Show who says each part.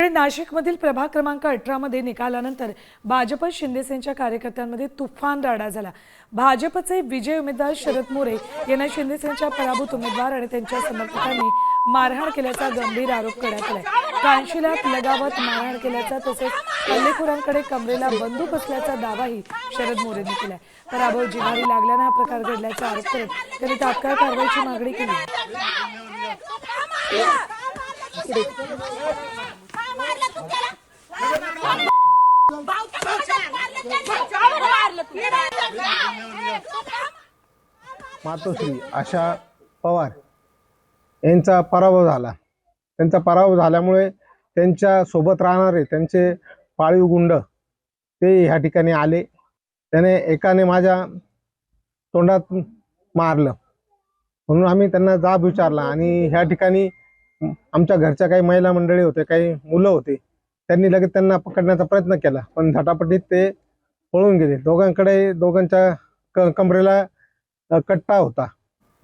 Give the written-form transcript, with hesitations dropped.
Speaker 1: नाशिकमधील प्रभाग क्रमांक 18 मध्ये निकालानंतर भाजप शिंदेसेनेच्या कार्यकर्त्यांमध्ये तुफान राडा झाला। भाजपचे विजय उमेदवार शरद मोरे यांना शिंदेसेनेच्या पराभूत उमेदवार आणि त्यांच्या समर्थकांनी मारहाण केल्याचा गंभीर आरोप करण्यात आलाय। कानशिलात लगावत मारहाण केल्याचा तसेच हल्लेखोरांकडे कमरेला बंदूक असल्याचा दावाही शरद मोरेंनी केलाय। पराभव जिव्हारी लागल्याने हा प्रकार घडल्याचा आरोप करत त्यांनी तात्काळ कारवाईची मागणी केली।
Speaker 2: मातोश्री आशा पवार यांचा पराभव झाला। त्यांचा पराभव झाल्यामुळे त्यांच्या सोबत राहणारे त्यांचे पाळीव गुंड ते ह्या ठिकाणी आले। त्याने एकाने माझ्या तोंडात मारलं म्हणून आम्ही त्यांना जाब विचारला आणि ह्या ठिकाणी आमच्या घरच्या काही महिला मंडळी होते, काही मुलं होते, त्यांनी लगेच त्यांना पकडण्याचा प्रयत्न केला पण झटापटीत ते पळून गेले। दोघांच्या कमरेला कट्टा होता